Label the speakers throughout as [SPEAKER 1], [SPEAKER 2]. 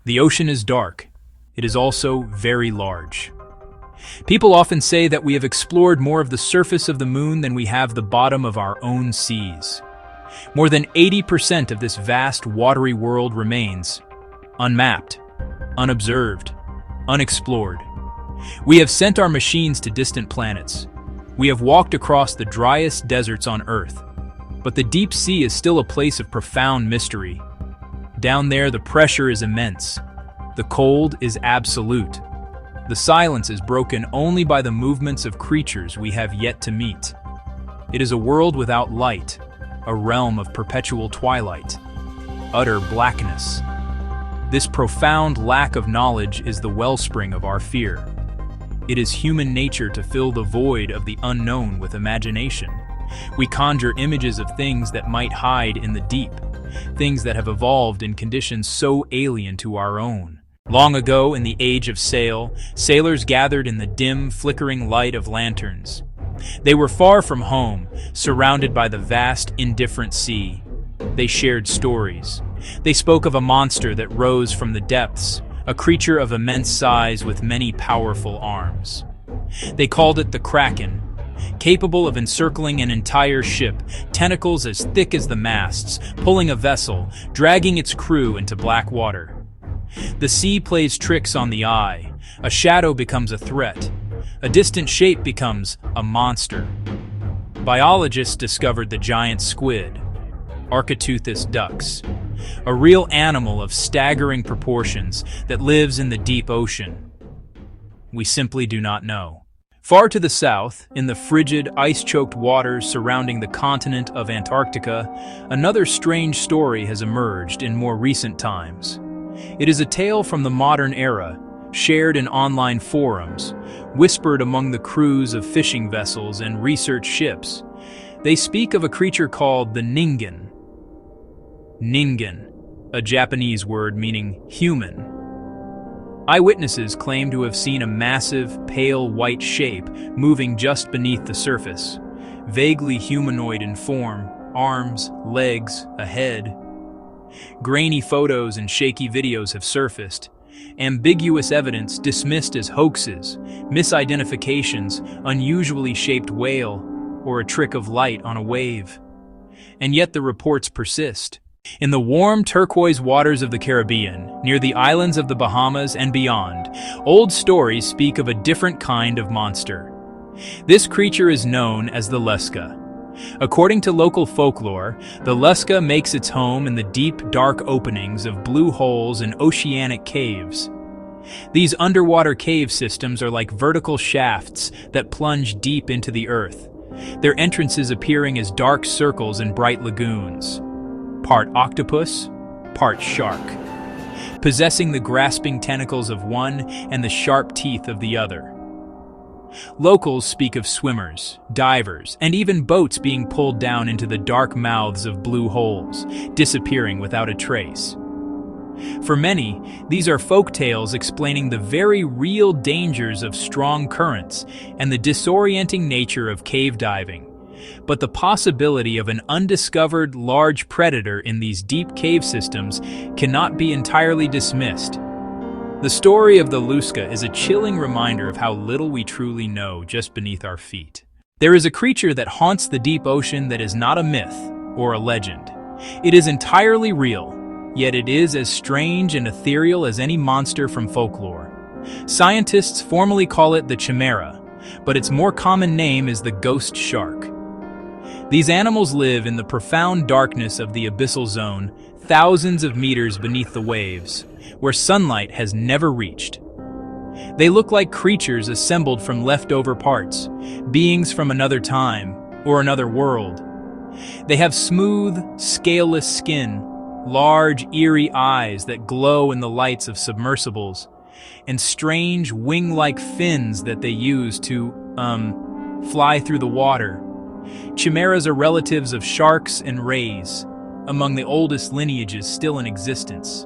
[SPEAKER 1] The ocean is dark. It is also very large. People often say that we have explored more of the surface of the moon than we have the bottom of our own seas. More than 80% of this vast watery world remains unmapped, unobserved, unexplored. We have sent our machines to distant planets. We have walked across the driest deserts on Earth. But the deep sea is still a place of profound mystery. Down there, the pressure is immense. The cold is absolute. The silence is broken only by the movements of creatures we have yet to meet. It is a world without light, a realm of perpetual twilight, utter blackness. This profound lack of knowledge is the wellspring of our fear. It is human nature to fill the void of the unknown with imagination. We conjure images of things that might hide in the deep, things that have evolved in conditions so alien to our own. Long ago, in the age of sail, sailors gathered in the dim, flickering light of lanterns. They were far from home, surrounded by the vast, indifferent sea. They shared stories. They spoke of a monster that rose from the depths, a creature of immense size with many powerful arms. They called it the Kraken, capable of encircling an entire ship, tentacles as thick as the masts, pulling a vessel, dragging its crew into black water. The sea plays tricks on the eye. A shadow becomes a threat. A distant shape becomes a monster. Biologists discovered the giant squid, Architeuthis dux, a real animal of staggering proportions that lives in the deep ocean. We simply do not know. Far to the south, in the frigid, ice-choked waters surrounding the continent of Antarctica, another strange story has emerged in more recent times. It is a tale from the modern era, shared in online forums, whispered among the crews of fishing vessels and research ships. They speak of a creature called the Ningen. Ningen, a Japanese word meaning human. Eyewitnesses claim to have seen a massive, pale white shape moving just beneath the surface, vaguely humanoid in form, arms, legs, a head. Grainy photos and shaky videos have surfaced, ambiguous evidence dismissed as hoaxes, misidentifications, unusually shaped whale, or a trick of light on a wave. And yet the reports persist. In the warm turquoise waters of the Caribbean, near the islands of the Bahamas and beyond, old stories speak of a different kind of monster. This creature is known as the Leska. According to local folklore, the Leska makes its home in the deep, dark openings of blue holes and oceanic caves. These underwater cave systems are like vertical shafts that plunge deep into the earth, their entrances appearing as dark circles in bright lagoons. Part octopus, part shark, possessing the grasping tentacles of one and the sharp teeth of the other. Locals speak of swimmers, divers, and even boats being pulled down into the dark mouths of blue holes, disappearing without a trace. For many, these are folk tales explaining the very real dangers of strong currents and the disorienting nature of cave diving. But the possibility of an undiscovered large predator in these deep cave systems cannot be entirely dismissed. The story of the Leska is a chilling reminder of how little we truly know just beneath our feet. There is a creature that haunts the deep ocean that is not a myth or a legend. It is entirely real, yet it is as strange and ethereal as any monster from folklore. Scientists formally call it the chimera, but its more common name is the ghost shark. These animals live in the profound darkness of the abyssal zone, thousands of meters beneath the waves, where sunlight has never reached. They look like creatures assembled from leftover parts, beings from another time or another world. They have smooth, scaleless skin, large, eerie eyes that glow in the lights of submersibles, and strange wing-like fins that they use to, fly through the water. Chimeras are relatives of sharks and rays, among the oldest lineages still in existence.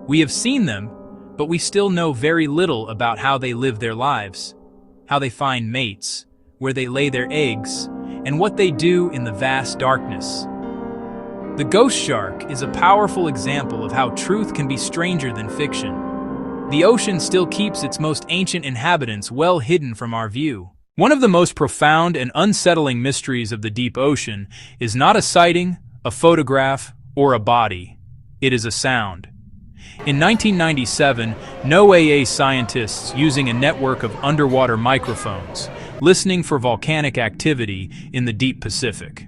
[SPEAKER 1] We have seen them, but we still know very little about how they live their lives, how they find mates, where they lay their eggs, and what they do in the vast darkness. The ghost shark is a powerful example of how truth can be stranger than fiction. The ocean still keeps its most ancient inhabitants well hidden from our view. One of the most profound and unsettling mysteries of the deep ocean is not a sighting, a photograph, or a body. It is a sound. In 1997, NOAA scientists, using a network of underwater microphones, listening for volcanic activity in the deep Pacific.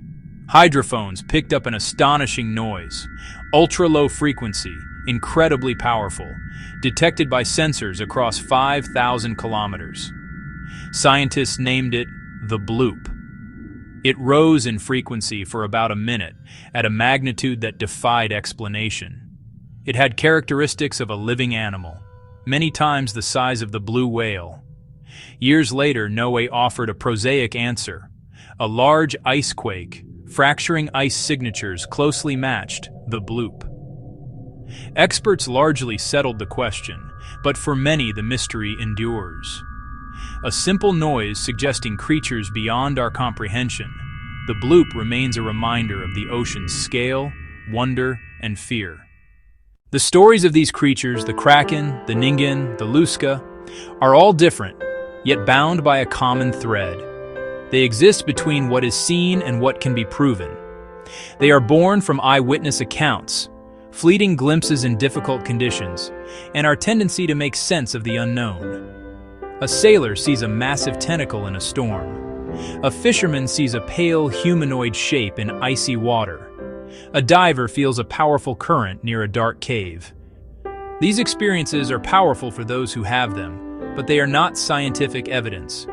[SPEAKER 1] Hydrophones picked up an astonishing noise, ultra-low frequency, incredibly powerful, detected by sensors across 5,000 kilometers. Scientists named it the bloop. It rose in frequency for about a minute, at a magnitude that defied explanation. It had characteristics of a living animal, many times the size of the blue whale. Years later, NOAA offered a prosaic answer. A large ice quake, fracturing ice signatures closely matched the bloop. Experts largely settled the question, but for many the mystery endures. A simple noise suggesting creatures beyond our comprehension, the bloop remains a reminder of the ocean's scale, wonder, and fear. The stories of these creatures, the kraken, the ningen, the luska, are all different, yet bound by a common thread. They exist between what is seen and what can be proven. They are born from eyewitness accounts, fleeting glimpses in difficult conditions, and our tendency to make sense of the unknown. A sailor sees a massive tentacle in a storm. A fisherman sees a pale humanoid shape in icy water. A diver feels a powerful current near a dark cave. These experiences are powerful for those who have them, but they are not scientific evidence.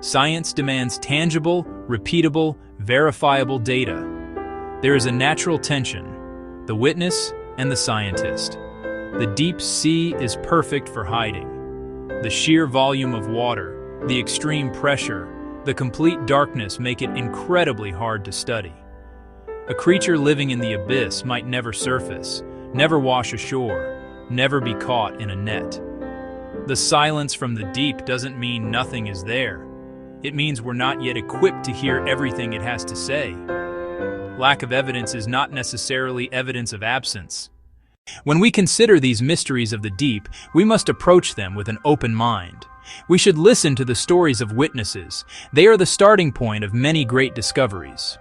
[SPEAKER 1] Science demands tangible, repeatable, verifiable data. There is a natural tension, the witness and the scientist. The deep sea is perfect for hiding. The sheer volume of water, the extreme pressure, the complete darkness make it incredibly hard to study. A creature living in the abyss might never surface, never wash ashore, never be caught in a net. The silence from the deep doesn't mean nothing is there. It means we're not yet equipped to hear everything it has to say. Lack of evidence is not necessarily evidence of absence. When we consider these mysteries of the deep, we must approach them with an open mind. We should listen to the stories of witnesses. They are the starting point of many great discoveries.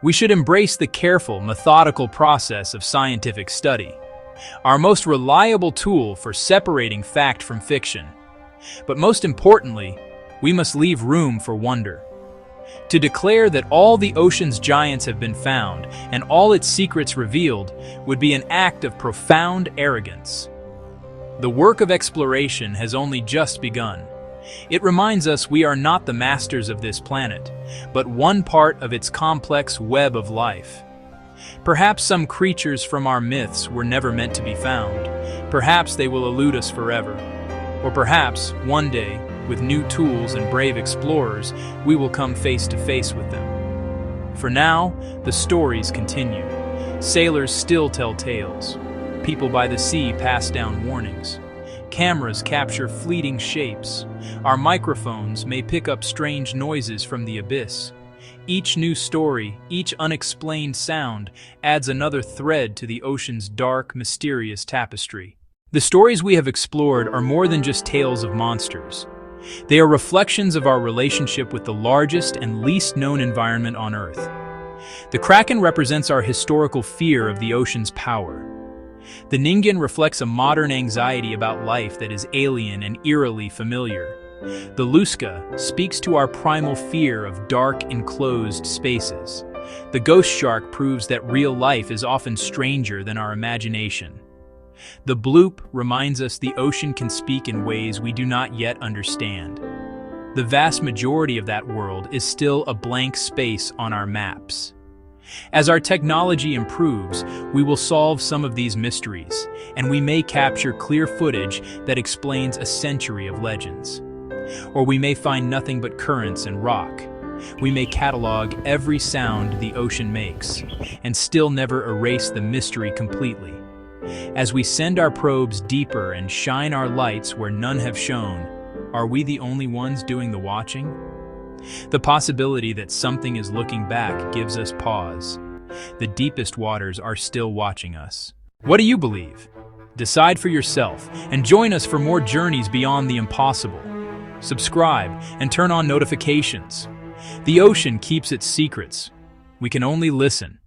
[SPEAKER 1] We should embrace the careful, methodical process of scientific study, our most reliable tool for separating fact from fiction. But most importantly, we must leave room for wonder. To declare that all the ocean's giants have been found and all its secrets revealed would be an act of profound arrogance. The work of exploration has only just begun. It reminds us we are not the masters of this planet, but one part of its complex web of life. Perhaps some creatures from our myths were never meant to be found. Perhaps they will elude us forever. Or perhaps, one day, with new tools and brave explorers, we will come face to face with them. For now, the stories continue. Sailors still tell tales. People by the sea pass down warnings. Cameras capture fleeting shapes. Our microphones may pick up strange noises from the abyss. Each new story, each unexplained sound, adds another thread to the ocean's dark, mysterious tapestry. The stories we have explored are more than just tales of monsters. They are reflections of our relationship with the largest and least known environment on Earth. The kraken represents our historical fear of the ocean's power. The ningen reflects a modern anxiety about life that is alien and eerily familiar. The luska speaks to our primal fear of dark, enclosed spaces. The ghost shark proves that real life is often stranger than our imagination. The bloop reminds us the ocean can speak in ways we do not yet understand. The vast majority of that world is still a blank space on our maps. As our technology improves, we will solve some of these mysteries, and we may capture clear footage that explains a century of legends. Or we may find nothing but currents and rock. We may catalog every sound the ocean makes, and still never erase the mystery completely. As we send our probes deeper and shine our lights where none have shone, are we the only ones doing the watching? The possibility that something is looking back gives us pause. the deepest waters are still watching us. What do you believe? Decide for yourself and join us for more journeys beyond the impossible. Subscribe and turn on notifications. The ocean keeps its secrets. We can only listen.